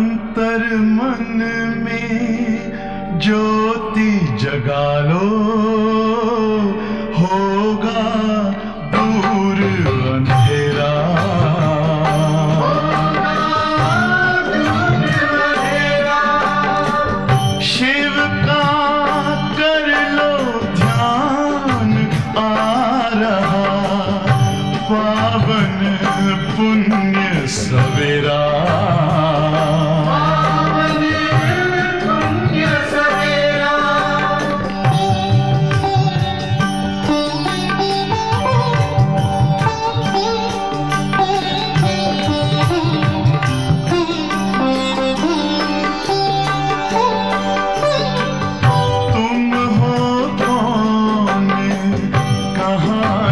अंतर मन में ज्योति जगा लो, होगा दूर अंधेरा। शिव का कर लो ध्यान, आ रहा पावन पुण्य सवेरा।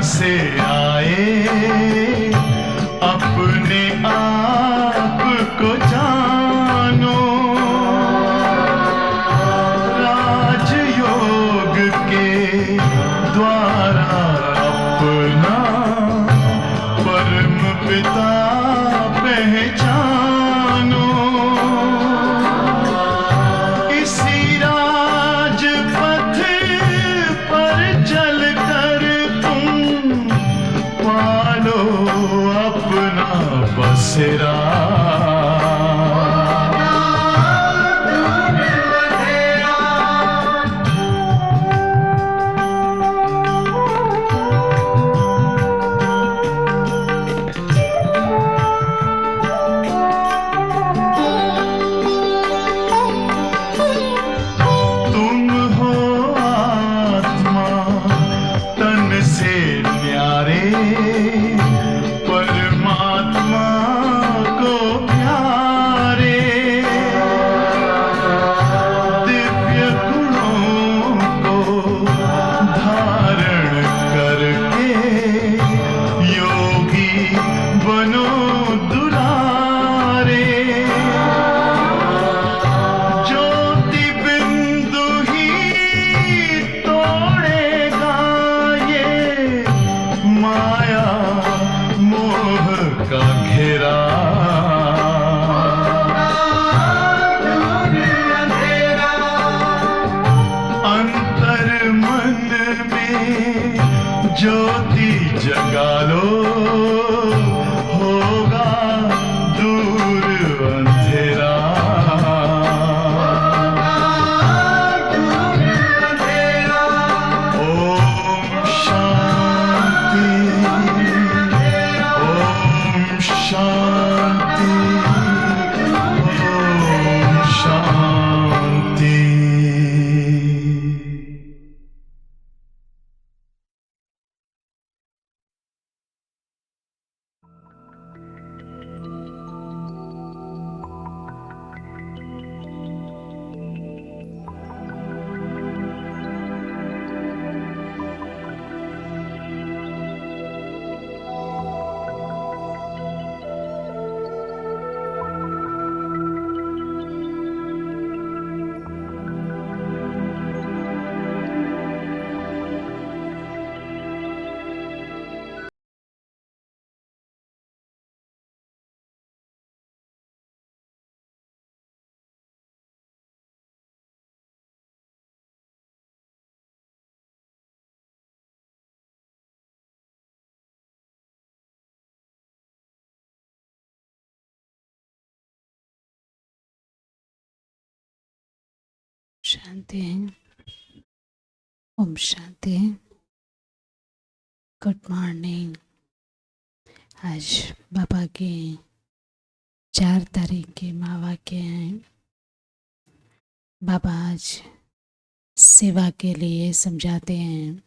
से आए अपने आप को जानो, राजयोग के द्वारा अपना परम पिता पहचानो। इसी राजपथ पर चलकर पालो अपना बसेरा। तुम हो आत्मा तन से न्यारे, परमात्मा को प्यारे। दिव्य गुणों को धारण करके योगी बनो दुलारे। ज्योति बिंदु ही तोड़ेगा ये माया मोह का घेरा। अंतर मन में ज्योति जगा लो, होगा दूर अंधेरा। ओम शांति, ओम शांति, ओम शांति। शांति। ओम शांति। Good morning. आज बाबा के 4 तारीख के महावाक्य हैं। बाबा आज सेवा के लिए समझाते हैं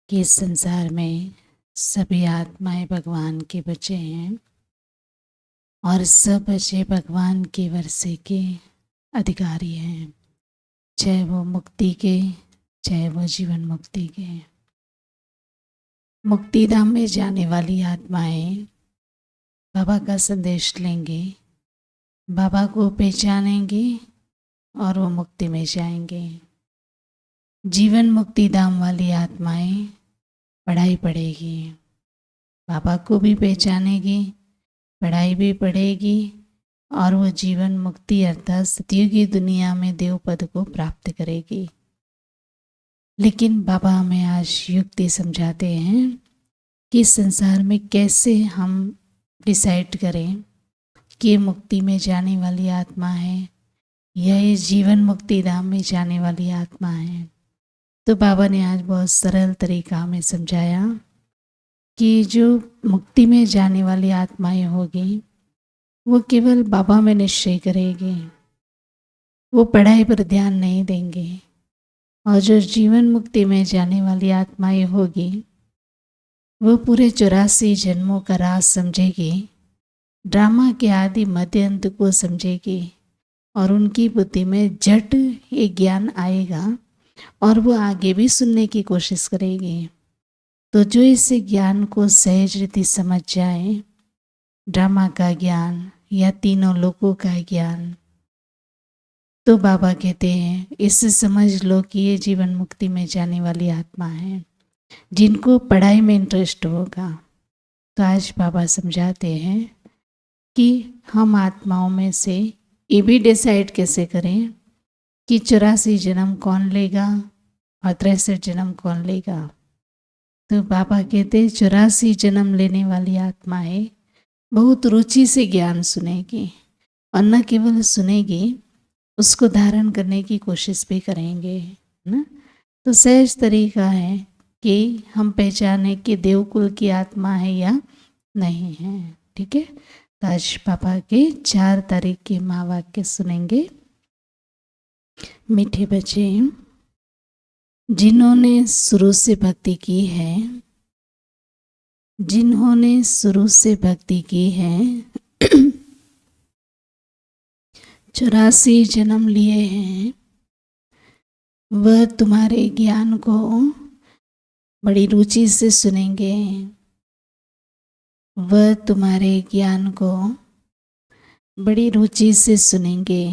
कि इस संसार में सभी आत्माएं भगवान के बच्चे हैं और सब बच्चे भगवान के वर्षे के अधिकारी हैं, चाहे वो मुक्ति के, चाहे वो जीवन मुक्ति के। मुक्तिधाम में जाने वाली आत्माएं बाबा का संदेश लेंगे, बाबा को पहचानेंगे और वो मुक्ति में जाएंगे। जीवन मुक्तिधाम वाली आत्माएं पढ़ाई पढ़ेगी, बाबा को भी पहचानेगी, पढ़ाई भी पढ़ेगी और वो जीवन मुक्ति अर्थात सतयुग की दुनिया में देव पद को प्राप्त करेगी। लेकिन बाबा हमें आज युक्ति समझाते हैं कि संसार में कैसे हम डिसाइड करें कि ये मुक्ति में जाने वाली आत्मा है या ये जीवन मुक्ति धाम में जाने वाली आत्मा है। तो बाबा ने आज बहुत सरल तरीका हमें समझाया कि जो मुक्ति में जाने वाली आत्माएं होगी वो केवल बाबा में निश्चय करेगी, वो पढ़ाई पर ध्यान नहीं देंगे। और जो जीवन मुक्ति में जाने वाली आत्माएं होगी वो पूरे 84 जन्मों का राज समझेगी, ड्रामा के आदि मध्य अंत को समझेगी और उनकी बुद्धि में झट ये ज्ञान आएगा और वो आगे भी सुनने की कोशिश करेगी। तो जो इस ज्ञान को सहज रीति समझ जाए, ड्रामा का ज्ञान या तीनों लोकों का ज्ञान, तो बाबा कहते हैं इससे समझ लो कि ये जीवन मुक्ति में जाने वाली आत्मा है जिनको पढ़ाई में इंटरेस्ट होगा। तो आज बाबा समझाते हैं कि हम आत्माओं में से ये भी डिसाइड कैसे करें कि 84 जन्म कौन लेगा और 63 जन्म कौन लेगा। तो बाबा कहते 84 जन्म लेने वाली आत्माएं बहुत रुचि से ज्ञान सुनेगी और न केवल सुनेगी, उसको धारण करने की कोशिश भी करेंगे ना। तो सहज तरीका है कि हम पहचाने कि देवकुल की आत्मा है या नहीं है। ठीक है, तो आज पापा के 4 तारीख के महावाक्य सुनेंगे। मीठे बच्चे, जिन्होंने शुरू से भक्ति की है, जिन्होंने शुरू से भक्ति की है 84 जन्म लिए हैं, वह तुम्हारे ज्ञान को बड़ी रुचि से सुनेंगे, वह तुम्हारे ज्ञान को बड़ी रुचि से सुनेंगे,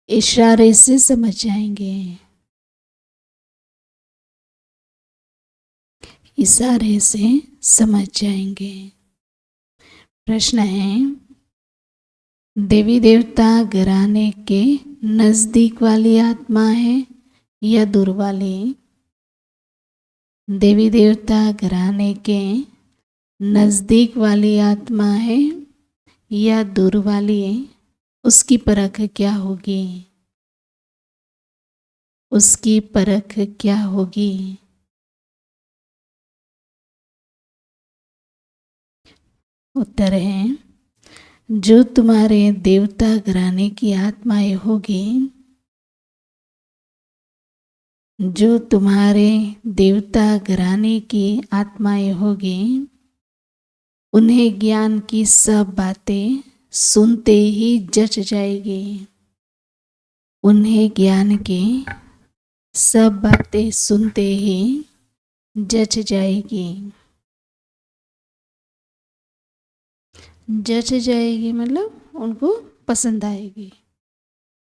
इशारे से समझ जाएंगे, इशारे से समझ जाएंगे। प्रश्न है, देवी देवता घराने के नजदीक वाली आत्मा है या दूर वाली? देवी देवता घराने के नजदीक वाली आत्मा है या दूर वाली? उसकी परख क्या होगी? उसकी परख क्या होगी? उत्तर है, जो तुम्हारे देवता घराने की आत्माएं होगी, जो तुम्हारे देवता घराने की आत्माएं होगी, उन्हें ज्ञान की सब बातें सुनते ही जच जाएगी। उन्हें ज्ञान की सब बातें सुनते ही जच जाएगी। जच जाएगी मतलब उनको पसंद आएगी,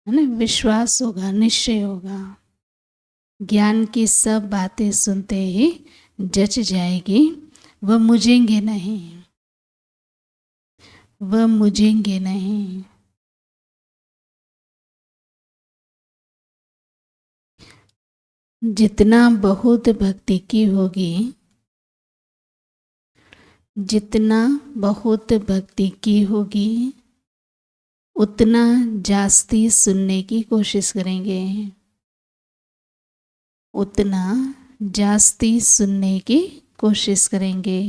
है ना। विश्वास होगा, निश्चय होगा। ज्ञान की सब बातें सुनते ही जच जाएगी। वह मुझेंगे नहीं, वह मुझेंगे नहीं। जितना बहुत भक्ति की होगी, जितना बहुत भक्ति की होगी, उतना जास्ती सुनने की कोशिश करेंगे, उतना जास्ती सुनने की कोशिश करेंगे।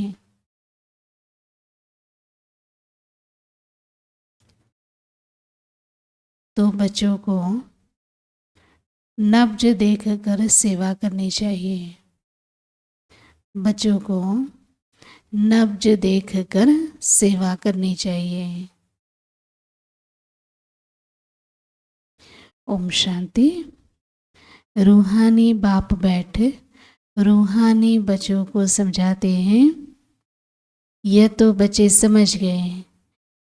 तो बच्चों को नब्ज देखकर सेवा करनी चाहिए। बच्चों को नब्ज देखकर सेवा करनी चाहिए। ओम शांति। रूहानी बाप बैठ रूहानी बच्चों को समझाते हैं। यह तो बच्चे समझ गए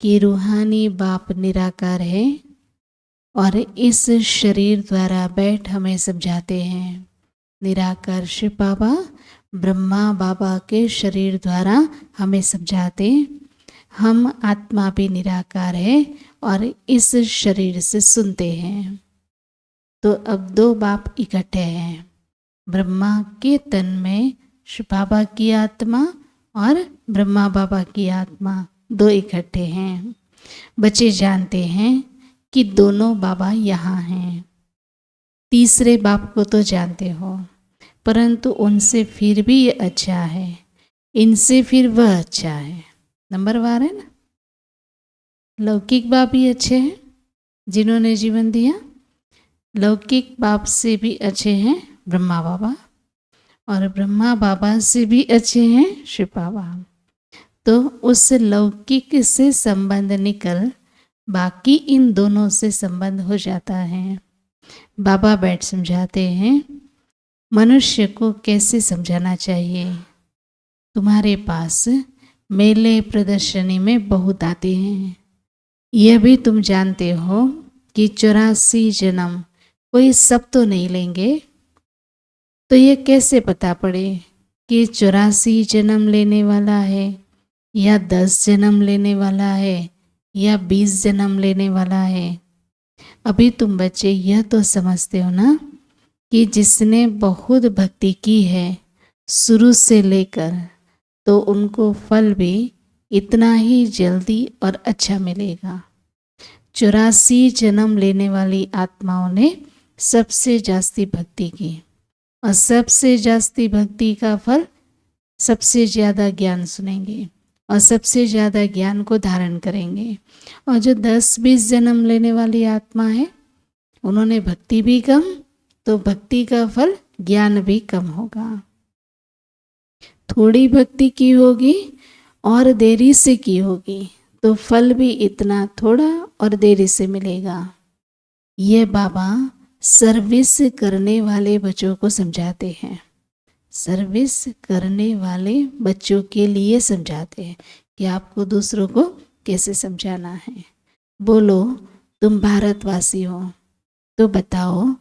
कि रूहानी बाप निराकार है और इस शरीर द्वारा बैठ हमें समझाते हैं। निराकार शिव बाबा ब्रह्मा बाबा के शरीर द्वारा हमें समझाते। हम आत्मा भी निराकार है और इस शरीर से सुनते हैं। तो अब दो बाप इकट्ठे हैं, ब्रह्मा के तन में शिव बाबा की आत्मा और ब्रह्मा बाबा की आत्मा दो इकट्ठे हैं। बच्चे जानते हैं कि दोनों बाबा यहाँ हैं। तीसरे बाप को तो जानते हो, परंतु उनसे फिर भी ये अच्छा है, इनसे फिर वह अच्छा है। नंबर वार है ना। लौकिक बाप भी अच्छे हैं जिन्होंने जीवन दिया, लौकिक बाप से भी अच्छे हैं ब्रह्मा बाबा, और ब्रह्मा बाबा से भी अच्छे हैं शिव बाबा। तो उस लौकिक से संबंध निकल बाकी इन दोनों से संबंध हो जाता है। बाबा बैठ समझाते हैं मनुष्य को कैसे समझाना चाहिए। तुम्हारे पास मेले प्रदर्शनी में बहुत आते हैं, यह भी तुम जानते हो कि 84 जन्म कोई सब तो नहीं लेंगे। तो ये कैसे पता पड़े कि 84 जन्म लेने वाला है या 10 जन्म लेने वाला है या 20 जन्म लेने वाला है। अभी तुम बच्चे यह तो समझते हो ना कि जिसने बहुत भक्ति की है शुरू से लेकर, तो उनको फल भी इतना ही जल्दी और अच्छा मिलेगा। 84 जन्म लेने वाली आत्माओं ने सबसे जास्ती भक्ति की, और सबसे जास्ती भक्ति का फल सबसे ज़्यादा ज्ञान सुनेंगे और सबसे ज़्यादा ज्ञान को धारण करेंगे। और जो 10-20 जन्म लेने वाली आत्मा है, उन्होंने भक्ति भी कम, तो भक्ति का फल ज्ञान भी कम होगा। थोड़ी भक्ति की होगी और देरी से की होगी, तो फल भी इतना थोड़ा और देरी से मिलेगा। ये बाबा सर्विस करने वाले बच्चों को समझाते हैं, सर्विस करने वाले बच्चों के लिए समझाते हैं कि आपको दूसरों को कैसे समझाना है। बोलो तुम भारतवासी हो, तो बताओ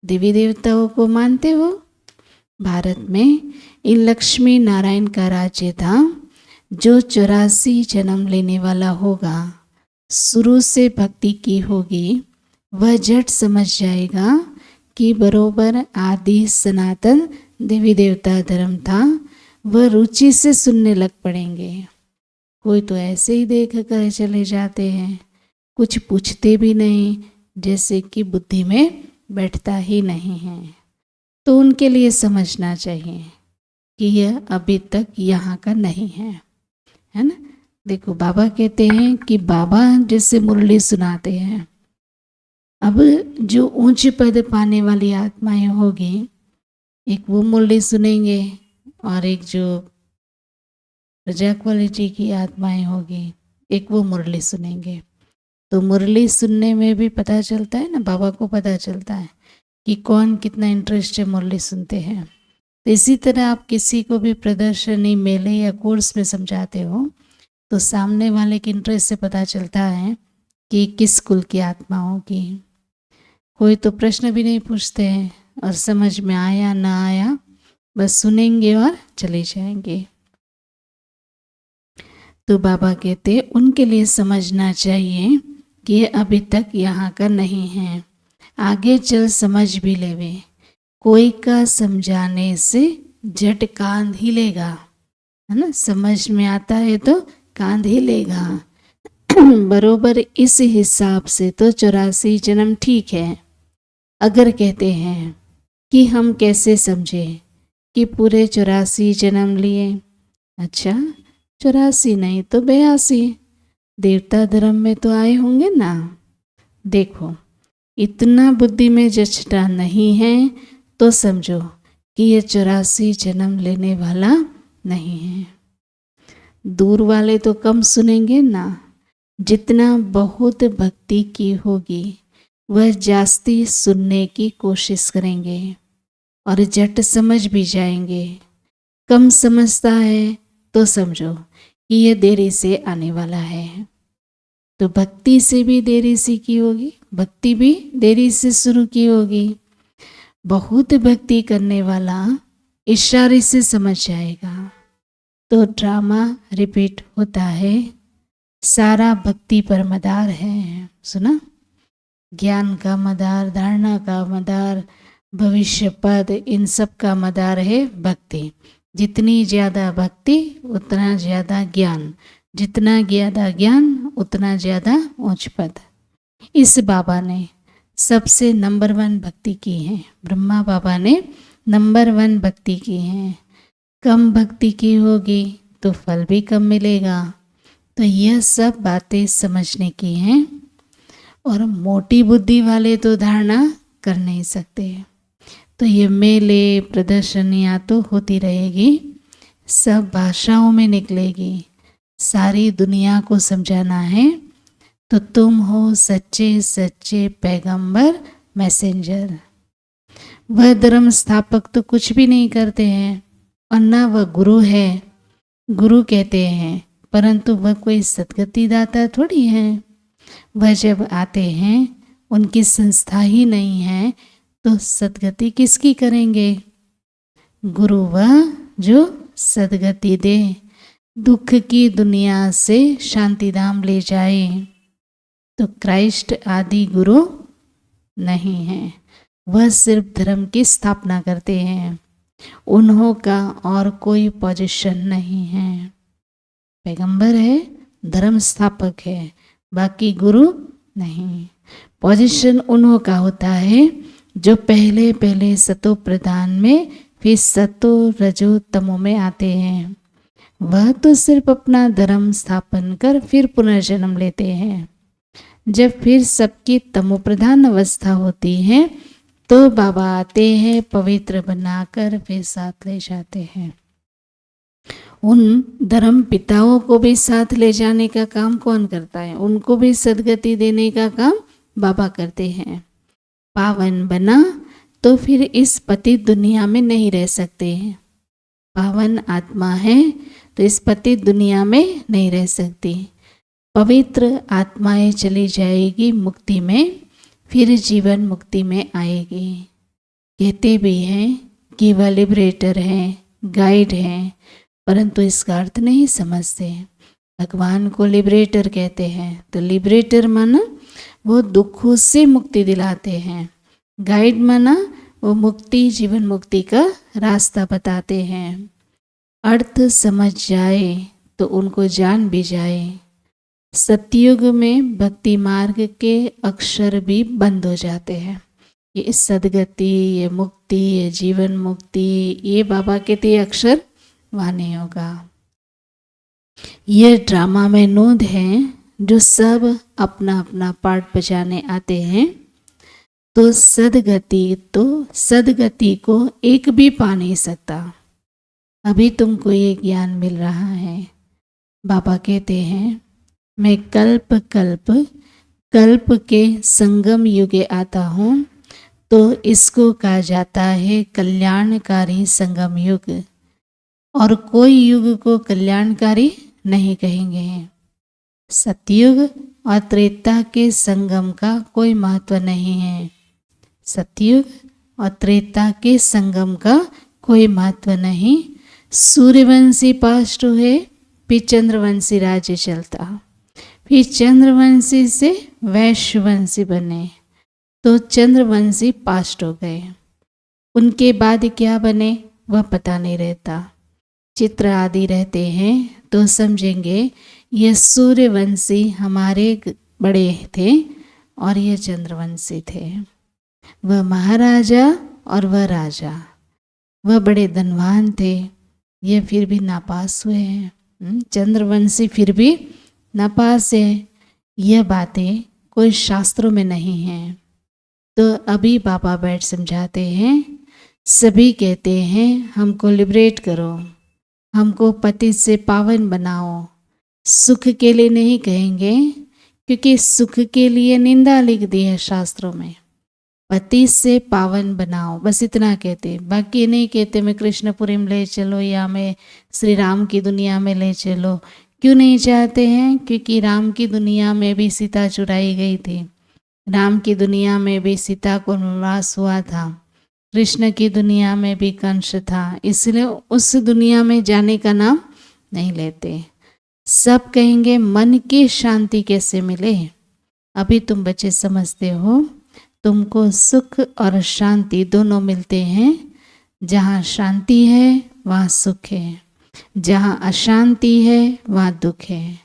देवी देवताओं को मानते हो? भारत में इन लक्ष्मी नारायण का राज्य था। जो 84 जन्म लेने वाला होगा, शुरू से भक्ति की होगी, वह झट समझ जाएगा कि बरोबर आदि सनातन देवी देवता धर्म था। वह रुचि से सुनने लग पड़ेंगे। कोई तो ऐसे ही देख कर चले जाते हैं, कुछ पूछते भी नहीं, जैसे कि बुद्धि में बैठता ही नहीं है। तो उनके लिए समझना चाहिए कि यह अभी तक यहाँ का नहीं है ना। देखो बाबा कहते हैं कि बाबा जैसे मुरली सुनाते हैं। अब जो ऊंच पद पाने वाली आत्माएं होगी, एक वो मुरली सुनेंगे और एक जो प्रजा क्वालिटी की आत्माएं होगी, एक वो मुरली सुनेंगे। तो मुरली सुनने में भी पता चलता है ना, बाबा को पता चलता है कि कौन कितना इंटरेस्ट है मुरली सुनते हैं। तो इसी तरह आप किसी को भी प्रदर्शनी, मेले या कोर्स में समझाते हो, तो सामने वाले के इंटरेस्ट से पता चलता है कि किस कुल की आत्माओं की। कोई तो प्रश्न भी नहीं पूछते हैं और समझ में आया ना आया बस सुनेंगे और चले जाएंगे। तो बाबा कहते उनके लिए समझना चाहिए कि ये अभी तक यहाँ का नहीं है, आगे चल समझ भी लेवे। कोई का समझाने से झट कांध ही लेगा, है ना। समझ में आता है तो कांध ही लेगा। बरोबर इस हिसाब से तो 84 जन्म ठीक है। अगर कहते हैं कि हम कैसे समझे कि पूरे 84 जन्म लिए, अच्छा 84 नहीं तो 82 देवता धर्म में तो आए होंगे ना। देखो इतना बुद्धि में जचता नहीं है तो समझो कि ये 84 जन्म लेने वाला नहीं है। दूर वाले तो कम सुनेंगे ना, जितना बहुत भक्ति की होगी वह जास्ती सुनने की कोशिश करेंगे और झट समझ भी जाएंगे। कम समझता है तो समझो कि यह देरी से आने वाला है। तो भक्ति से भी देरी से की होगी, भक्ति भी देरी से शुरू की होगी। बहुत भक्ति करने वाला इशारे से समझ जाएगा। तो ड्रामा रिपीट होता है, सारा भक्ति पर मदार है। सुना? ज्ञान का मदार, धारणा का मदार, भविष्य पद, इन सब का मदार है भक्ति। जितनी ज़्यादा भक्ति उतना ज़्यादा ज्ञान, जितना ज़्यादा ज्ञान उतना ज़्यादा उच्च पद। इस बाबा ने सबसे नंबर 1 भक्ति की है। ब्रह्मा बाबा ने नंबर 1 भक्ति की है। कम भक्ति की होगी तो फल भी कम मिलेगा। तो यह सब बातें समझने की हैं। और मोटी बुद्धि वाले तो धारणा कर नहीं सकते। तो ये मेले प्रदर्शनियाँ तो होती रहेगी, सब भाषाओं में निकलेगी, सारी दुनिया को समझाना है। तो तुम हो सच्चे सच्चे पैगंबर, मैसेंजर। वह धर्म स्थापक तो कुछ भी नहीं करते हैं और ना वह गुरु है। गुरु कहते हैं, परंतु वह कोई सद्गति दाता थोड़ी है। वह जब आते हैं, उनकी संस्था ही नहीं है, तो सद्गति किसकी करेंगे? गुरु वह जो सद्गति दे, दुख की दुनिया से शांति धाम ले जाए। तो क्राइस्ट आदि गुरु नहीं है, वह सिर्फ धर्म की स्थापना करते हैं। उन्हों का और कोई पोजीशन नहीं है। पैगंबर है, धर्म स्थापक है, बाकी गुरु नहीं। पोजीशन उन्हों का होता है जो पहले पहले सतो प्रधान में, फिर सतो रजो तमो में आते हैं। वह तो सिर्फ अपना धर्म स्थापन कर फिर पुनर्जन्म लेते हैं। जब फिर सबकी तमो प्रधान अवस्था होती है तो बाबा आते हैं, पवित्र बनाकर फिर साथ ले जाते हैं। उन धर्म पिताओं को भी साथ ले जाने का काम कौन करता है? उनको भी सद्गति देने का काम बाबा करते हैं। पावन बना तो फिर इस पतित दुनिया में नहीं रह सकते हैं। पावन आत्मा है तो इस पतित दुनिया में नहीं रह सकती। पवित्र आत्माएं चली जाएगी मुक्ति में, फिर जीवन मुक्ति में आएगी। कहते भी हैं कि वह लिबरेटर हैं, गाइड हैं, परंतु इसका अर्थ नहीं समझते। भगवान को लिबरेटर कहते हैं तो लिबरेटर माना वो दुखों से मुक्ति दिलाते हैं, गाइड माना वो मुक्ति, जीवन मुक्ति का रास्ता बताते हैं। अर्थ समझ जाए तो उनको जान भी जाए। सतयुग में भक्ति मार्ग के अक्षर भी बंद हो जाते हैं। ये सदगति, ये मुक्ति, ये जीवन मुक्ति, ये बाबा कहते ये अक्षर वहाँ नहीं होगा। ये ड्रामा में नोंद हैं जो सब अपना अपना पार्ट बजाने आते हैं। तो सदगति को एक भी पा नहीं सकता। अभी तुमको ये ज्ञान मिल रहा है। बाबा कहते हैं मैं कल्प के संगम युगे आता हूँ, तो इसको कहा जाता है कल्याणकारी संगम युग। और कोई युग को कल्याणकारी नहीं कहेंगे। सतयुग और त्रेता के संगम का कोई महत्व नहीं है। सतयुग और त्रेता के संगम का कोई महत्व नहीं। सूर्यवंशी पास्ट हुए, फिर चंद्रवंशी राज्य चलता, फिर चंद्रवंशी से वैश्यवंशी बने, तो चंद्रवंशी पास्ट हो गए। उनके बाद क्या बने वह पता नहीं रहता। चित्र आदि रहते हैं तो समझेंगे ये सूर्यवंशी हमारे बड़े थे और ये चंद्रवंशी थे। वह महाराजा और वह राजा, वह बड़े धनवान थे, ये फिर भी नापास हुए हैं। चंद्रवंशी फिर भी नापास है। यह बातें कोई शास्त्रों में नहीं हैं। तो अभी बाबा बैठ समझाते हैं। सभी कहते हैं हमको लिबरेट करो, हमको पति से पावन बनाओ। सुख के लिए नहीं कहेंगे, क्योंकि सुख के लिए निंदा लिख दी है शास्त्रों में। पति से पावन बनाओ, बस इतना कहते। बाकी नहीं कहते मैं कृष्णपुरी में ले चलो या मैं श्री राम की दुनिया में ले चलो। क्यों नहीं चाहते हैं? क्योंकि राम की दुनिया में भी सीता चुराई गई थी, राम की दुनिया में भी सीता को वनवास हुआ था, कृष्ण की दुनिया में भी कंस था, इसलिए उस दुनिया में जाने का नाम नहीं लेते। सब कहेंगे मन की शांति कैसे मिले। अभी तुम बच्चे समझते हो, तुमको सुख और शांति दोनों मिलते हैं। जहाँ शांति है वहाँ सुख है, जहाँ अशांति है वहाँ दुख है।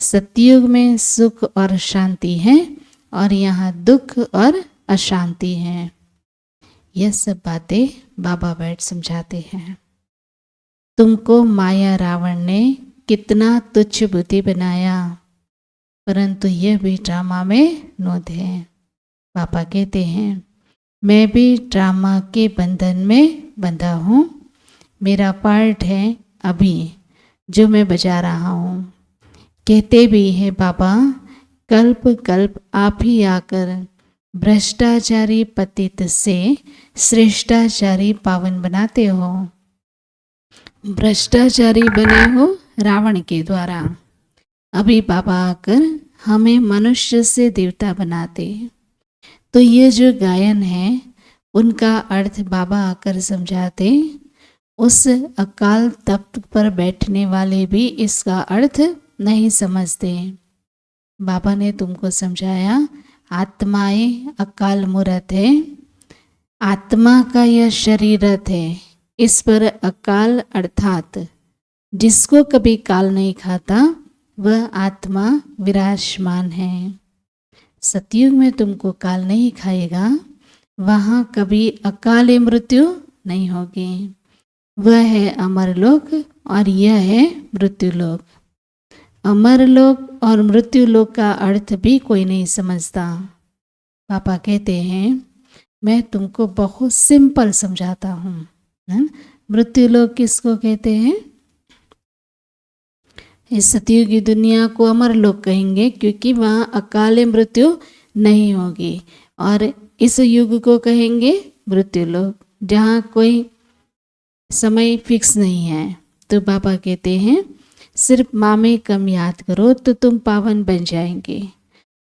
सतयुग में सुख और शांति है और यहाँ दुख और अशांति है। यह सब बातें बाबा बैठ समझाते हैं। तुमको माया रावण ने कितना तुच्छ बुद्धि बनाया, परंतु यह भी ड्रामा में नोद है। पापा कहते हैं मैं भी ड्रामा के बंधन में बंधा हूँ। मेरा पार्ट है अभी जो मैं बजा रहा हूँ। कहते भी हैं बाबा, कल्प कल्प आप ही आकर भ्रष्टाचारी पतित से श्रेष्ठाचारी पावन बनाते हो। भ्रष्टाचारी बने हो रावण के द्वारा, अभी बाबा आकर हमें मनुष्य से देवता बनाते। तो ये जो गायन है उनका अर्थ बाबा आकर समझाते। उस अकाल तख्त पर बैठने वाले भी इसका अर्थ नहीं समझते। बाबा ने तुमको समझाया आत्माएं अकाल मूर्त है, आत्मा का यह शरीरत है, इस पर अकाल अर्थात जिसको कभी काल नहीं खाता वह आत्मा विराजमान है। सतयुग में तुमको काल नहीं खाएगा, वहाँ कभी अकाल मृत्यु नहीं होगी। वह है अमरलोक और यह है मृत्युलोक। अमरलोक और मृत्युलोक का अर्थ भी कोई नहीं समझता। पापा कहते हैं मैं तुमको बहुत सिंपल समझाता हूँ। मृत्युलोक किसको कहते हैं? इस सतयुग की दुनिया को अमरलोक कहेंगे क्योंकि वहाँ अकाल मृत्यु नहीं होगी। और इस युग को कहेंगे मृत्युलोक, जहाँ कोई समय फिक्स नहीं है। तो बाबा कहते हैं सिर्फ माँ में कम याद करो तो तुम पावन बन जाएंगे।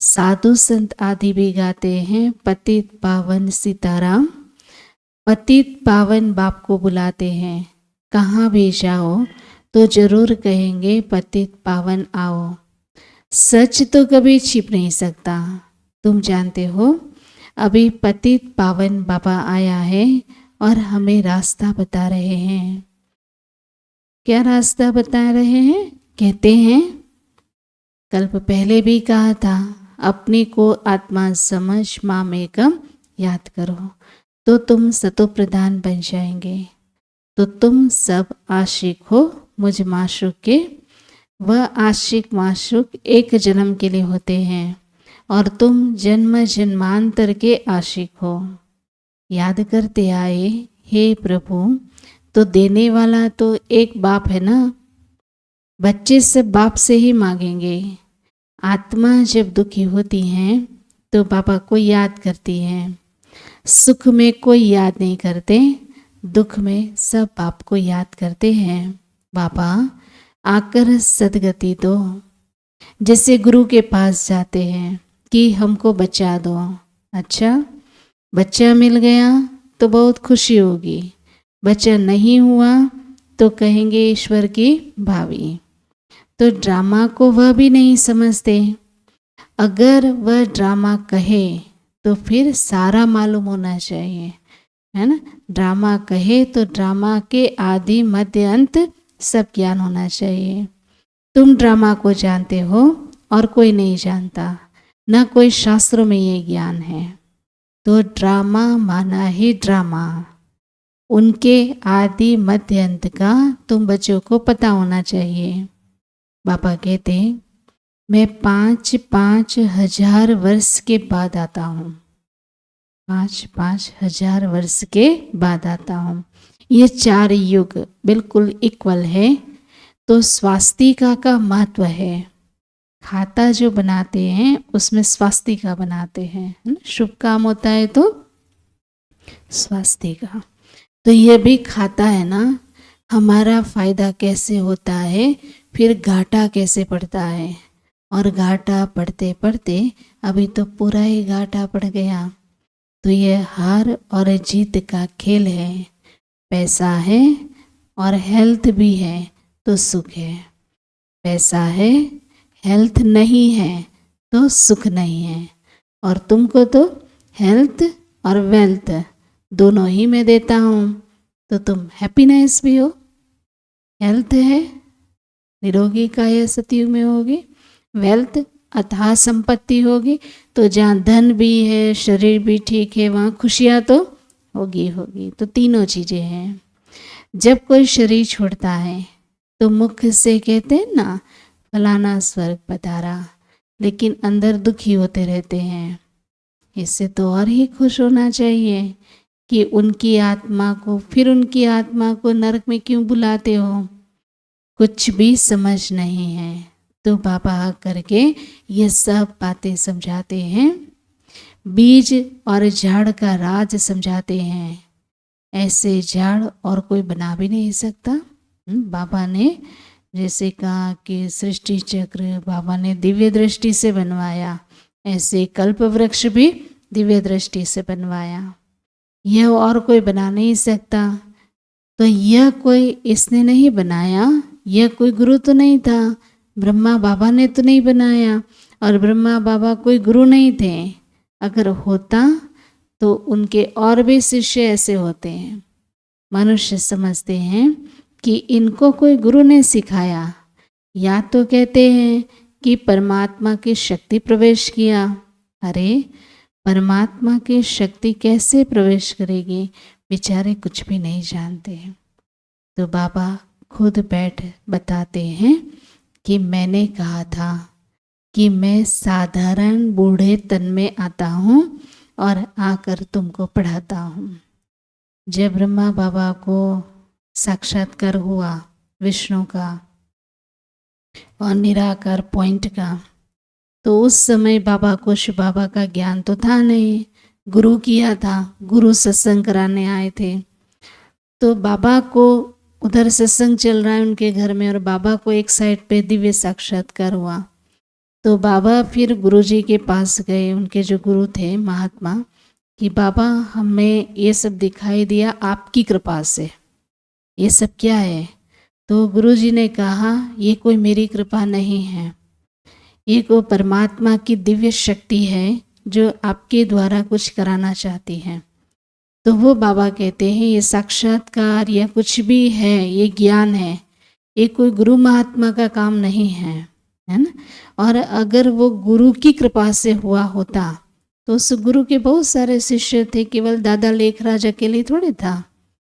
साधु संत आदि भी गाते हैं पतित पावन सीताराम। पतित पावन बाप को बुलाते हैं। कहाँ भी जाओ तो जरूर कहेंगे पतित पावन आओ। सच तो कभी छिप नहीं सकता। तुम जानते हो अभी पतित पावन बाबा आया है और हमें रास्ता बता रहे हैं। क्या रास्ता बता रहे हैं? कहते हैं कल्प पहले भी कहा था अपने को आत्मा समझ माँ में कम याद करो तो तुम सतो प्रधान बन जाएंगे। तो तुम सब आशिक हो मुझ माशूक के। वह आशिक माशूक एक जन्म के लिए होते हैं और तुम जन्म जन्मांतर के आशिक हो। याद करते आए हे प्रभु, तो देने वाला तो एक बाप है ना। बच्चे सब बाप से ही मांगेंगे। आत्मा जब दुखी होती हैं तो बाबा को याद करती हैं। सुख में कोई याद नहीं करते, दुख में सब बाप को याद करते हैं। बाबा आकर सदगति दो। जैसे गुरु के पास जाते हैं कि हमको बचा दो। अच्छा बच्चा मिल गया तो बहुत खुशी होगी, बच्चा नहीं हुआ तो कहेंगे ईश्वर की भावी। तो ड्रामा को वह भी नहीं समझते। अगर वह ड्रामा कहे तो फिर सारा मालूम होना चाहिए, है ना। ड्रामा कहे तो ड्रामा के आदि मध्य अंत सब ज्ञान होना चाहिए। तुम ड्रामा को जानते हो और कोई नहीं जानता, न कोई शास्त्रों में ये ज्ञान है। तो ड्रामा माना ही ड्रामा, उनके आदि मध्य अंत का तुम बच्चों को पता होना चाहिए। बाबा कहते मैं 5-5 हजार वर्ष के बाद आता हूँ। 5-5 हजार वर्ष के बाद आता हूँ। ये 4 युग बिल्कुल इक्वल है। तो स्वास्तिका का महत्व है। खाता जो बनाते हैं उसमें स्वास्तिका बनाते हैं, है ना। शुभ काम होता है तो स्वास्तिका। तो ये भी खाता है ना। हमारा फायदा कैसे होता है, फिर घाटा कैसे पड़ता है। और घाटा पड़ते पड़ते अभी तो पूरा ही घाटा पड़ गया। तो ये हार और जीत का खेल है। पैसा है और हेल्थ भी है तो सुख है। पैसा है, हेल्थ नहीं है तो सुख नहीं है। और तुमको तो हेल्थ और वेल्थ दोनों ही मैं देता हूँ, तो तुम हैप्पीनेस भी हो। हेल्थ है, निरोगी काया सतयुग में होगी। वेल्थ अथाह संपत्ति होगी, तो जहाँ धन भी है, शरीर भी ठीक है, वहाँ खुशियाँ तो होगी होगी। तो तीनों चीज़ें हैं। जब कोई शरीर छोड़ता है तो मुख से कहते हैं ना फलाना स्वर्ग पधारा, लेकिन अंदर दुखी होते रहते हैं। इससे तो और ही खुश होना चाहिए कि उनकी आत्मा को नरक में क्यों बुलाते हो। कुछ भी समझ नहीं है। तो बाबा करके ये सब बातें समझाते हैं, बीज और झाड़ का राज समझाते हैं। ऐसे झाड़ और कोई बना भी नहीं सकता। बाबा ने जैसे कहा कि सृष्टि चक्र बाबा ने दिव्य दृष्टि से बनवाया, ऐसे कल्प वृक्ष भी दिव्य दृष्टि से बनवाया। यह और कोई बना नहीं सकता। तो यह कोई इसने नहीं बनाया, यह कोई गुरु तो नहीं था, ब्रह्मा बाबा ने तो नहीं बनाया, और ब्रह्मा बाबा कोई गुरु नहीं थे। अगर होता तो उनके और भी शिष्य ऐसे होते हैं। मनुष्य समझते हैं कि इनको कोई गुरु ने सिखाया, या तो कहते हैं कि परमात्मा की शक्ति प्रवेश किया। अरे परमात्मा की शक्ति कैसे प्रवेश करेगी, बेचारे कुछ भी नहीं जानते। तो बाबा खुद बैठ बताते हैं कि मैंने कहा था कि मैं साधारण बूढ़े तन में आता हूँ और आकर तुमको पढ़ाता हूँ। जब ब्रह्मा बाबा को साक्षात्कार हुआ विष्णु का और निराकार पॉइंट का, तो उस समय बाबा को शिव बाबा का ज्ञान तो था नहीं, गुरु किया था, गुरु सत्संग कराने आए थे। तो बाबा को उधर सत्संग चल रहा है उनके घर में, और बाबा को एक साइड पे दिव्य साक्षात्कार हुआ। तो बाबा फिर गुरु जी के पास गए, उनके जो गुरु थे महात्मा, कि बाबा हमें ये सब दिखाई दिया आपकी कृपा से, ये सब क्या है। तो गुरु जी ने कहा ये कोई मेरी कृपा नहीं है, ये कोई परमात्मा की दिव्य शक्ति है जो आपके द्वारा कुछ कराना चाहती है। तो वो बाबा कहते हैं ये साक्षात्कार या कुछ भी है, ये ज्ञान है, ये कोई गुरु महात्मा का काम नहीं है ना। और अगर वो गुरु की कृपा से हुआ होता तो उस गुरु के बहुत सारे शिष्य थे, केवल दादा लेखराज अकेले थोड़े था,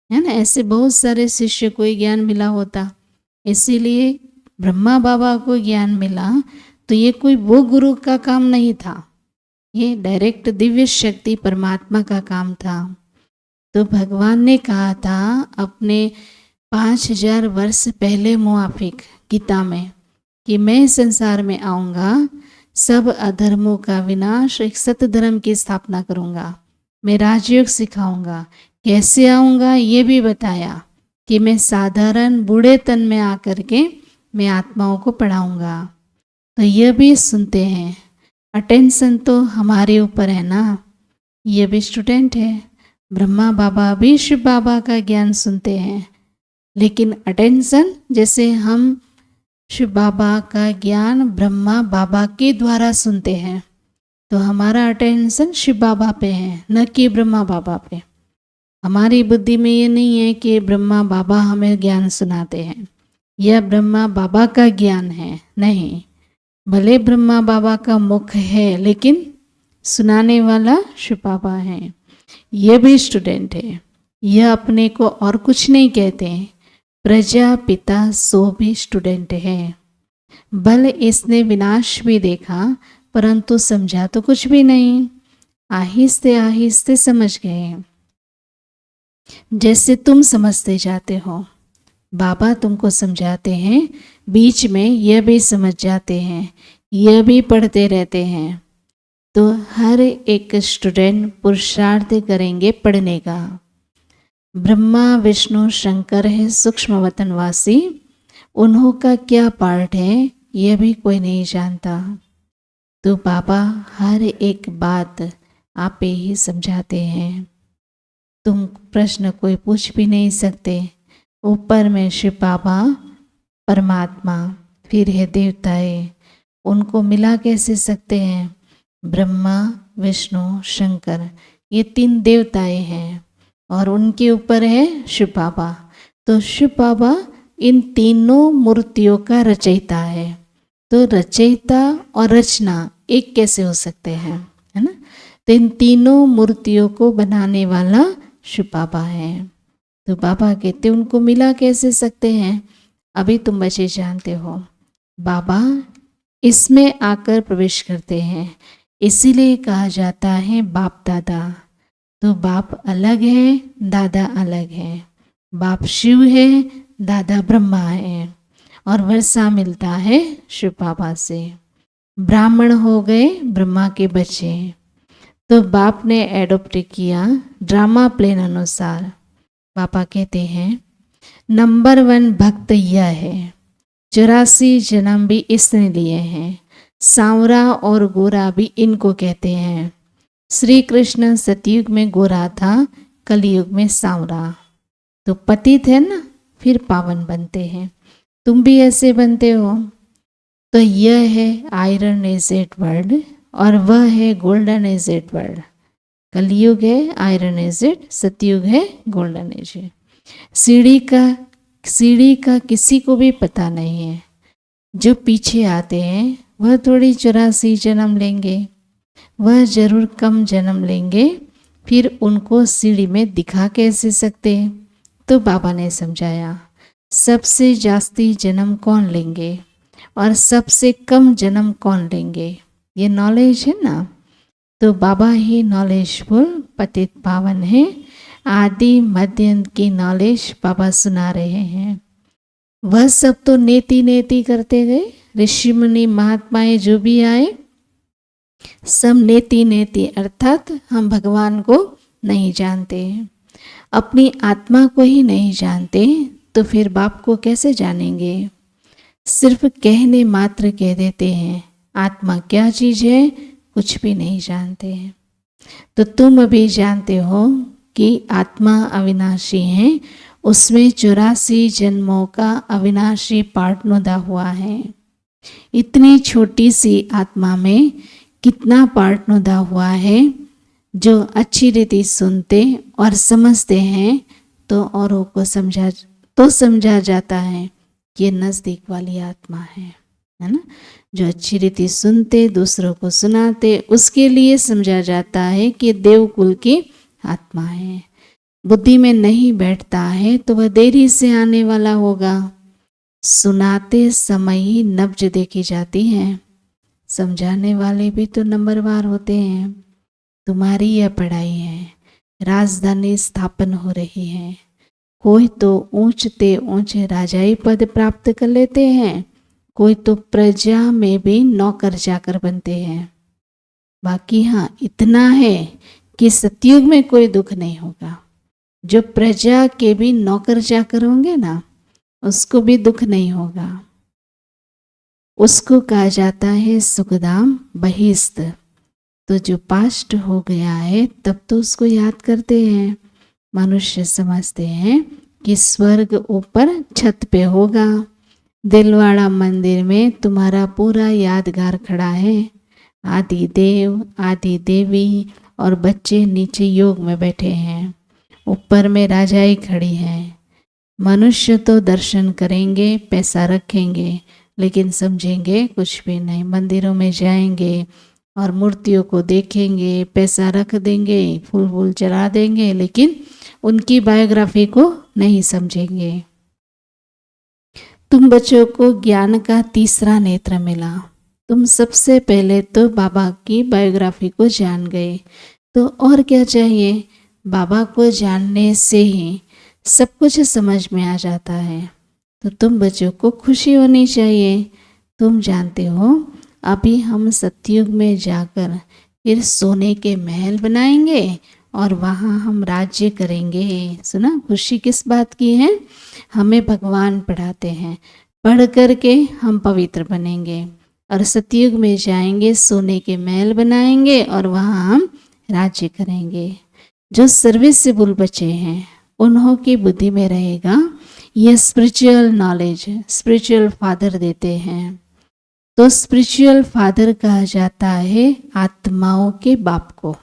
है ना। ऐसे बहुत सारे शिष्य को ज्ञान मिला होता। इसीलिए ब्रह्मा बाबा को ज्ञान मिला, तो ये कोई वो गुरु का काम नहीं था, ये डायरेक्ट दिव्य शक्ति परमात्मा का काम था। तो भगवान ने कहा था अपने 5000 वर्ष पहले मुआफिक गीता में कि मैं संसार में आऊँगा, सब अधर्मों का विनाश, एक सत्य धर्म की स्थापना करूँगा, मैं राजयोग सिखाऊंगा। कैसे आऊँगा ये भी बताया कि मैं साधारण बूढ़े तन में आकर के मैं आत्माओं को पढ़ाऊँगा। तो यह भी सुनते हैं, अटेंशन तो हमारे ऊपर है ना। ये भी स्टूडेंट है, ब्रह्मा बाबा भी शिव बाबा का ज्ञान सुनते हैं, लेकिन अटेंशन जैसे हम शिव बाबा का ज्ञान ब्रह्मा बाबा के द्वारा सुनते हैं, तो हमारा अटेंशन शिव बाबा पे है, न कि ब्रह्मा बाबा पे। हमारी बुद्धि में ये नहीं है कि ब्रह्मा बाबा हमें ज्ञान सुनाते हैं, यह ब्रह्मा बाबा का ज्ञान है, नहीं। भले ब्रह्मा बाबा का मुख है, लेकिन सुनाने वाला शिव बाबा है। यह भी स्टूडेंट है, यह अपने को और कुछ नहीं कहते, प्रजापिता सो भी स्टूडेंट है। भले इसने विनाश भी देखा, परंतु समझा तो कुछ भी नहीं, आहिस्ते आहिस्ते समझ गए। जैसे तुम समझते जाते हो, बाबा तुमको समझाते हैं, बीच में यह भी समझ जाते हैं, यह भी पढ़ते रहते हैं। तो हर एक स्टूडेंट पुरुषार्थ करेंगे पढ़ने का। ब्रह्मा विष्णु शंकर है सूक्ष्म वतनवासी, उन्हों का क्या पार्ट है यह भी कोई नहीं जानता। तो बाबा हर एक बात आप ही समझाते हैं, तुम प्रश्न कोई पूछ भी नहीं सकते। ऊपर में शिव बाबा परमात्मा, फिर है देवताएं, उनको मिला कैसे सकते हैं? ब्रह्मा, विष्णु, शंकर, ये 3 देवताएं हैं और उनके ऊपर है शिव बाबा। तो शिव बाबा इन तीनों मूर्तियों का रचयिता है। तो रचयिता और रचना एक कैसे हो सकते हैं, है ना? तो इन तीनों मूर्तियों को बनाने वाला शिव बाबा है। तो बाबा कहते उनको मिला कैसे सकते हैं? अभी तुम बच्चे जानते हो, बाबा इसमें आकर प्रवेश करते हैं, इसीलिए कहा जाता है बाप दादा। तो बाप अलग है, दादा अलग है। बाप शिव है, दादा ब्रह्मा है, और वर्षा मिलता है शिव बाबा से। ब्राह्मण हो गए ब्रह्मा के बच्चे। तो बाप ने एडॉप्ट किया ड्रामा प्लेन अनुसार। पापा कहते हैं नंबर 1 भक्त यह है, 84 जन्म भी इसने लिए हैं। सांवरा और गोरा भी इनको कहते हैं। श्री कृष्ण सतयुग में गोरा था, कलयुग में सांवरा। तो पतित है ना, फिर पावन बनते हैं। तुम भी ऐसे बनते हो। तो यह है आयरन एजेड वर्ल्ड और वह है गोल्डन एजेड वर्ल्ड। कलयुग है आयरन एजेड, सतयुग है गोल्डन एजेड। सीढ़ी का किसी को भी पता नहीं है। जो पीछे आते हैं वह थोड़ी 84 जन्म लेंगे, वह जरूर कम जन्म लेंगे। फिर उनको सीढ़ी में दिखा कैसे सकते? तो बाबा ने समझाया सबसे जास्ती जन्म कौन लेंगे और सबसे कम जन्म कौन लेंगे, ये नॉलेज है ना। तो बाबा ही नॉलेजफुल पतित पावन है। आदि मध्य अंत की नॉलेज बाबा सुना रहे हैं। वह सब तो नेति नेति करते गए। ऋषि मुनि महात्माएं जो भी आए सब नेति नेति, अर्थात हम भगवान को नहीं जानते, अपनी आत्मा को ही नहीं जानते, तो फिर बाप को कैसे जानेंगे? सिर्फ कहने मात्र कह देते हैं। आत्मा क्या चीज है कुछ भी नहीं जानते हैं। तो तुम अभी जानते हो कि आत्मा अविनाशी है, उसमें 84 जन्मों का अविनाशी पार्ट नोदा हुआ है। इतनी छोटी सी आत्मा में कितना पार्ट नोदा हुआ है। जो अच्छी रीति सुनते और समझते हैं तो औरों को समझा जाता है कि ये नज़दीक वाली आत्मा है ना। जो अच्छी रीति सुनते दूसरों को सुनाते उसके लिए समझा जाता है कि देवकुल की आत्मा है। बुद्धि में नहीं बैठता है तो वह देरी से आने वाला होगा। सुनाते समय ही नब्ज देखी जाती है। समझाने वाले भी तो नंबरवार होते हैं। तुम्हारी यह पढ़ाई है, राजधानी स्थापन हो रही है। कोई तो ऊंचते ऊंचे राजाई पद प्राप्त कर लेते हैं, कोई तो प्रजा में भी नौकर जाकर बनते हैं। बाकी हाँ इतना है कि सतयुग में कोई दुख नहीं होगा। जो प्रजा के भी नौकर जाकर होंगे ना, उसको भी दुख नहीं होगा। उसको कहा जाता है सुखधाम बहिस्त। तो जो पास्ट हो गया है तब तो उसको याद करते हैं। मनुष्य समझते हैं कि स्वर्ग ऊपर छत पे होगा। दिलवाड़ा मंदिर में तुम्हारा पूरा यादगार खड़ा है। आदि देव आदि देवी और बच्चे नीचे योग में बैठे हैं, ऊपर में राजाई खड़ी है। मनुष्य तो दर्शन करेंगे, पैसा रखेंगे, लेकिन समझेंगे कुछ भी नहीं। मंदिरों में जाएंगे और मूर्तियों को देखेंगे, पैसा रख देंगे, फूल वूल चढ़ा देंगे, लेकिन उनकी बायोग्राफी को नहीं समझेंगे। तुम बच्चों को ज्ञान का तीसरा नेत्र मिला। तुम सबसे पहले तो बाबा की बायोग्राफी को जान गए, तो और क्या चाहिए? बाबा को जानने से ही सब कुछ समझ में आ जाता है। तो तुम बच्चों को खुशी होनी चाहिए। तुम जानते हो अभी हम सतयुग में जाकर फिर सोने के महल बनाएंगे और वहाँ हम राज्य करेंगे। सुना, खुशी किस बात की है? हमें भगवान पढ़ाते हैं, पढ़ करके हम पवित्र बनेंगे और सतयुग में जाएंगे, सोने के महल बनाएंगे और वहाँ हम राज्य करेंगे। जो सर्विसेबल बच्चे हैं उन्हों की बुद्धि में रहेगा। ये स्पिरिचुअल नॉलेज स्पिरिचुअल फादर देते हैं। तो स्पिरिचुअल फादर कहा जाता है आत्माओं के बाप को,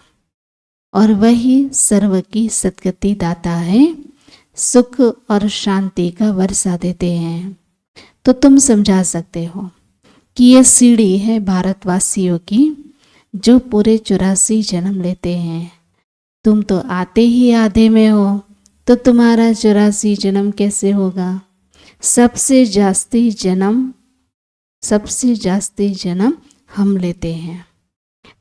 और वही सर्व की सद्गति दाता है, सुख और शांति का वर्षा देते हैं। तो तुम समझा सकते हो कि ये सीढ़ी है भारतवासियों की, जो पूरे 84 जन्म लेते हैं। तुम तो आते ही आधे में हो, तो तुम्हारा 84 जन्म कैसे होगा? सबसे जास्ती जन्म हम लेते हैं।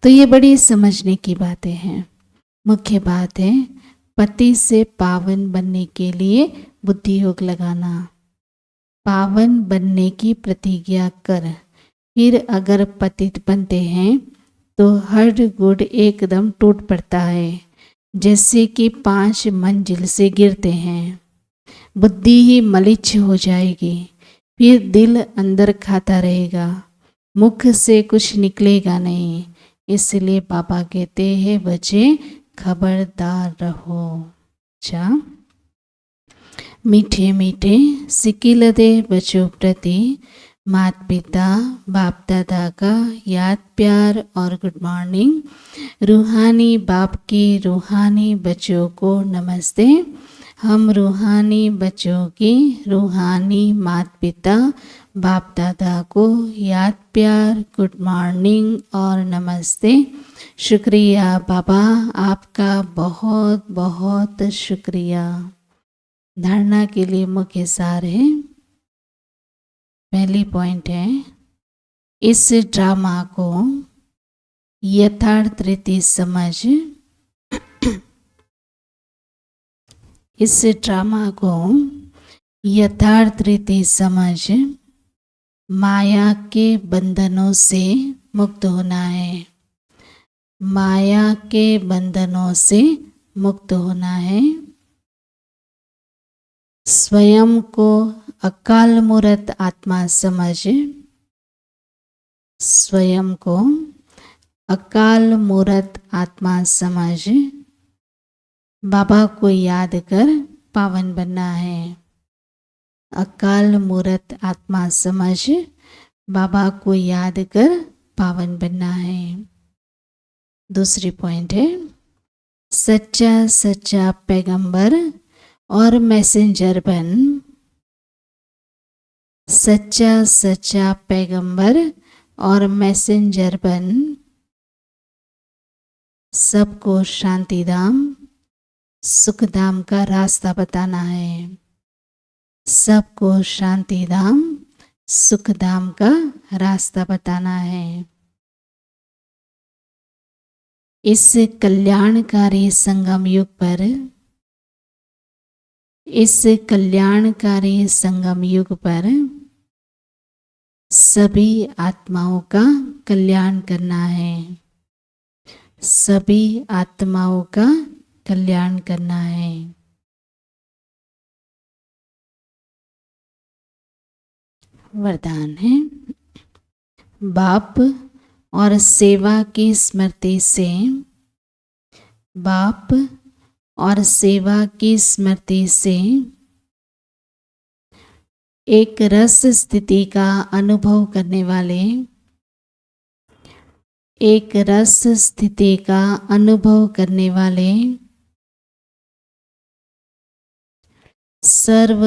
तो ये बड़ी समझने की बातें हैं। मुख्य बात है पति से पावन बनने के लिए बुद्धि योग लगाना। पावन बनने की प्रतिज्ञा कर, फिर अगर पतित बनते हैं तो हर गुण एकदम टूट पड़ता है, जैसे कि 5 मंजिल से गिरते हैं। बुद्धि ही मलिच्छ हो जाएगी, फिर दिल अंदर खाता रहेगा, मुख से कुछ निकलेगा नहीं। इसलिए बाबा कहते हैं बच्चे खबरदार रहो। अच्छा, मीठे मीठे सिकिलदे बच्चों प्रति माता पिता बाप दादा का याद प्यार और गुड मॉर्निंग। रूहानी बाप की रूहानी बच्चों को नमस्ते। हम रूहानी बच्चों की रूहानी माता पिता बाप दादा को याद प्यार गुड मॉर्निंग और नमस्ते। शुक्रिया बाबा, आपका बहुत बहुत शुक्रिया। धारणा के लिए मुख्य सार है। पहली पॉइंट है, इस ड्रामा को यथार्थ रीति समझ, इस ड्रामा को यथार्थ रीति समझ माया के बंधनों से मुक्त होना है। माया के बंधनों से मुक्त होना है। स्वयं को अकाल मूर्त आत्मा समझ, स्वयं को अकाल मूर्त आत्मा समझ बाबा को याद कर पावन बनना है। अकाल मूर्त आत्मा समझ बाबा को याद कर पावन बनना है। दूसरी पॉइंट है, सच्चा पैगंबर और मैसेंजर बन। सच्चा पैगंबर और मैसेंजर बन सबको शांतिधाम सुखधाम का रास्ता बताना है। सबको शांतिधाम सुखधाम का रास्ता बताना है। इस कल्याणकारी संगम युग पर, इस कल्याणकारी संगम युग पर सभी आत्माओं का कल्याण करना है। सभी आत्माओं का कल्याण करना है। वरदान है, बाप और सेवा की स्मृति से, बाप और सेवा की स्मृति से एक रस स्थिति का अनुभव करने वाले, एक रस स्थिति का अनुभव करने वाले सर्व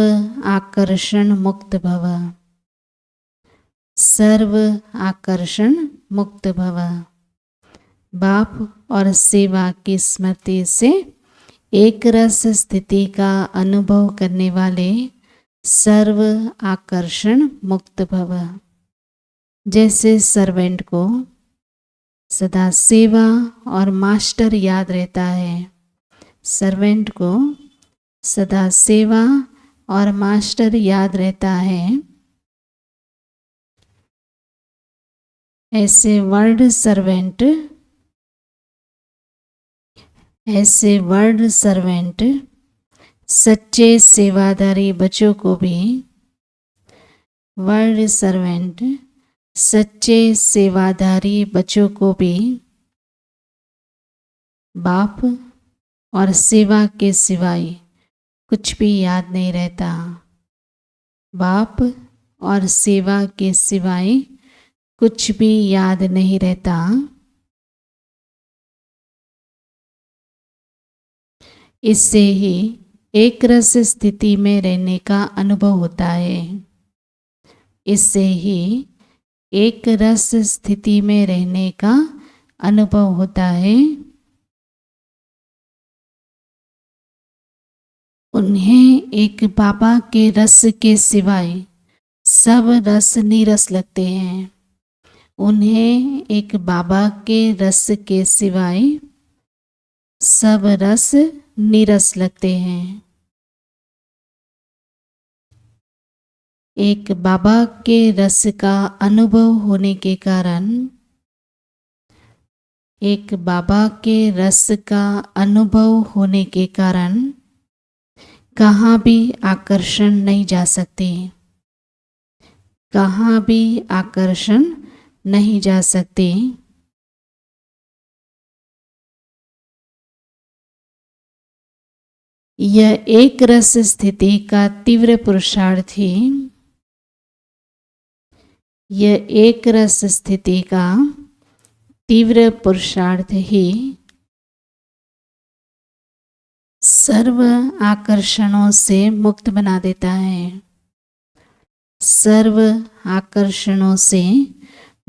आकर्षण मुक्त भव। सर्व आकर्षण मुक्त भव। बाप और सेवा की स्मृति से एक रस स्थिति का अनुभव करने वाले सर्व आकर्षण मुक्त भव। जैसे सर्वेंट को सदा सेवा और मास्टर याद रहता है, सर्वेंट को सदा सेवा और मास्टर याद रहता है, ऐसे वर्ल्ड सर्वेंट, ऐसे वर्ल्ड सर्वेंट सच्चे सेवादारी बच्चों को भी, वर्ल्ड सर्वेंट सच्चे सेवादारी बच्चों को भी बाप और सेवा के सिवाय कुछ भी याद नहीं रहता। बाप और सेवा के सिवाय कुछ भी याद नहीं रहता। इससे ही एक रस स्थिति में रहने का अनुभव होता है। इससे ही एक रस स्थिति में रहने का अनुभव होता है। उन्हें एक बाबा के रस के सिवाय सब रस नीरस लगते हैं। उन्हें एक बाबा के रस के सिवाय सब रस नीरस लगते हैं। एक बाबा के रस का अनुभव होने के कारण, एक बाबा के रस का अनुभव होने के कारण कहाँ भी आकर्षण नहीं जा सकते। कहाँ भी आकर्षण नहीं जा सकते। यह एक रस स्थिति का तीव्र पुरुषार्थ ही, यह एक रस स्थिति का तीव्र पुरुषार्थ ही सर्व आकर्षणों से मुक्त बना देता है। सर्व आकर्षणों से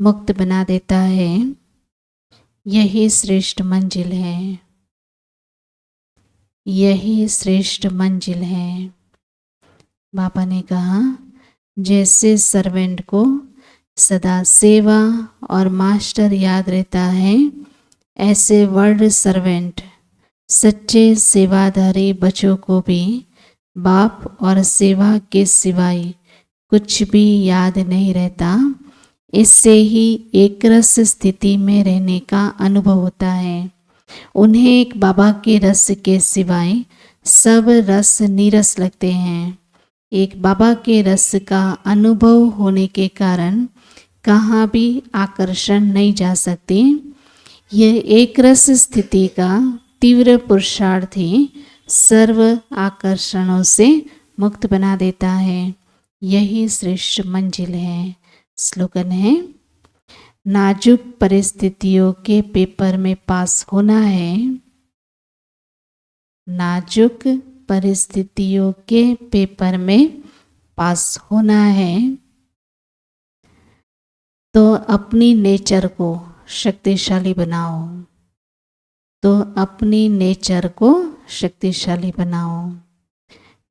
मुक्त बना देता है। यही श्रेष्ठ मंजिल है। यही श्रेष्ठ मंजिल है। बाबा ने कहा, जैसे सर्वेंट को सदा सेवा और मास्टर याद रहता है, ऐसे वर्ल्ड सर्वेंट सच्चे सेवाधारी बच्चों को भी बाप और सेवा के सिवाय कुछ भी याद नहीं रहता। इससे ही एक रस स्थिति में रहने का अनुभव होता है। उन्हें एक बाबा के रस के सिवाय सब रस नीरस लगते हैं। एक बाबा के रस का अनुभव होने के कारण कहाँ भी आकर्षण नहीं जा सकते। यह एक रस स्थिति का तीव्र पुरुषार्थ ही सर्व आकर्षणों से मुक्त बना देता है। यही श्रेष्ठ मंजिल है। स्लोगन है, नाजुक परिस्थितियों के पेपर में पास होना है। नाजुक परिस्थितियों के पेपर में पास होना है तो अपनी नेचर को शक्तिशाली बनाओ। तो अपनी नेचर को शक्तिशाली बनाओ।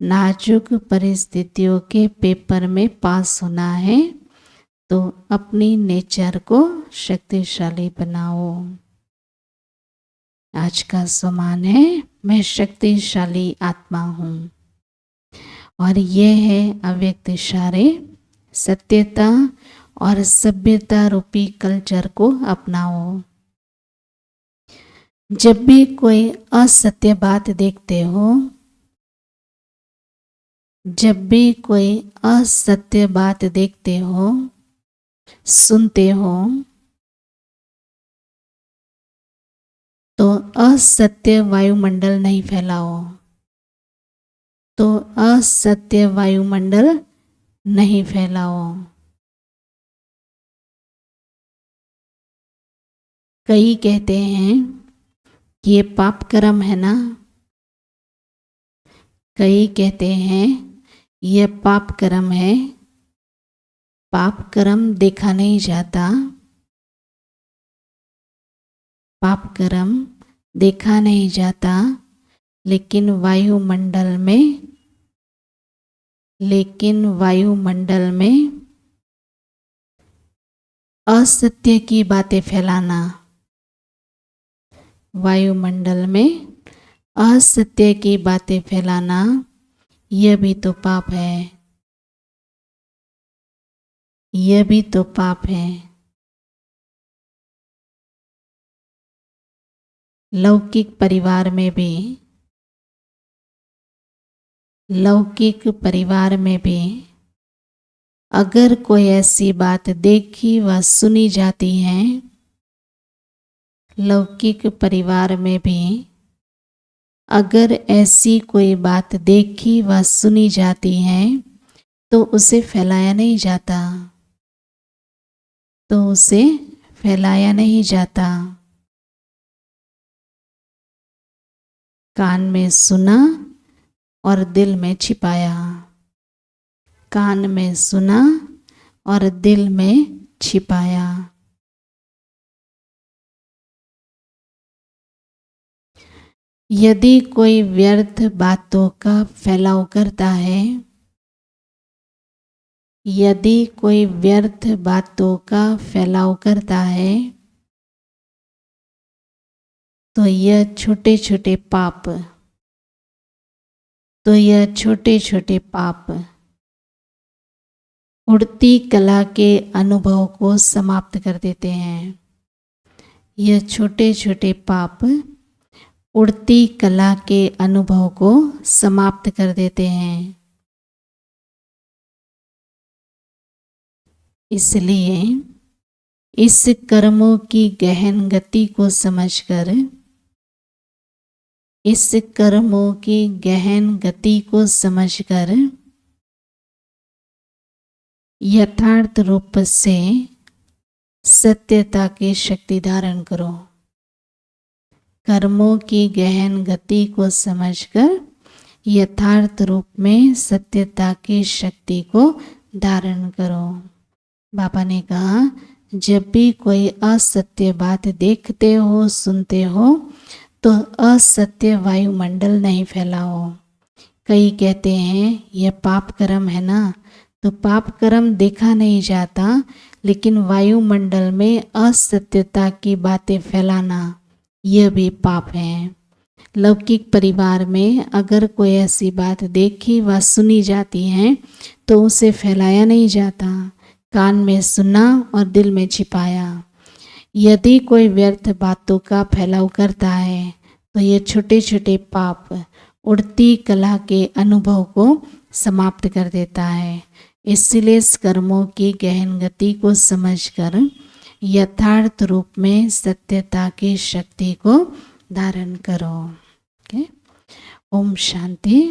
नाजुक परिस्थितियों के पेपर में पास होना है तो अपनी नेचर को शक्तिशाली बनाओ। आज का सम्मान है, मैं शक्तिशाली आत्मा हूँ। और यह है अव्यक्त इशारे। सत्यता और सभ्यता रूपी कल्चर को अपनाओ। जब भी कोई असत्य बात देखते हो, जब भी कोई असत्य बात देखते हो, सुनते हो, तो असत्य वायुमंडल नहीं फैलाओ। तो असत्य वायुमंडल नहीं फैलाओ। कई कहते हैं कि ये पाप कर्म है ना। कई कहते हैं ये पाप कर्म है। पाप कर्म देखा नहीं जाता। पाप कर्म देखा नहीं जाता, लेकिन वायुमंडल में असत्य की बातें फैलाना, वायुमंडल में असत्य की बातें फैलाना, यह भी तो पाप है। यह भी तो पाप है। लौकिक परिवार में भी अगर कोई ऐसी बात देखी व सुनी जाती है, लौकिक परिवार में भी अगर ऐसी कोई बात देखी व सुनी जाती है तो उसे फैलाया नहीं जाता, तो उसे फैलाया नहीं जाता। कान में सुना और दिल में छिपाया, कान में सुना और दिल में छिपाया। यदि कोई व्यर्थ बातों का फैलाव करता है, यदि कोई व्यर्थ बातों का फैलाव करता है, तो यह छोटे छोटे पाप, तो यह छोटे छोटे पाप उड़ती कला के अनुभव को समाप्त कर देते हैं। यह छोटे छोटे पाप उड़ती कला के अनुभव को समाप्त कर देते हैं। इसलिए इस कर्मों की गहन गति को समझकर, इस कर्मों की गहन गति को समझकर यथार्थ रूप से सत्यता की शक्ति धारण करो। कर्मों की गहन गति को समझकर यथार्थ रूप में सत्यता की शक्ति को धारण करो। बाबा ने कहा, जब भी कोई असत्य बात देखते हो, सुनते हो, तो असत्य वायुमंडल नहीं फैलाओ। कई कहते हैं यह पाप कर्म है ना, तो पाप कर्म देखा नहीं जाता, लेकिन वायुमंडल में असत्यता की बातें फैलाना यह भी पाप है। लौकिक परिवार में अगर कोई ऐसी बात देखी व सुनी जाती है तो उसे फैलाया नहीं जाता, कान में सुना और दिल में छिपाया। यदि कोई व्यर्थ बातों का फैलाव करता है तो ये छोटे छोटे पाप उड़ती कला के अनुभव को समाप्त कर देता है। इसलिए इस कर्मों की गहन गति को समझकर यथार्थ रूप में सत्यता की शक्ति को धारण करो। ओके, ओम शांति।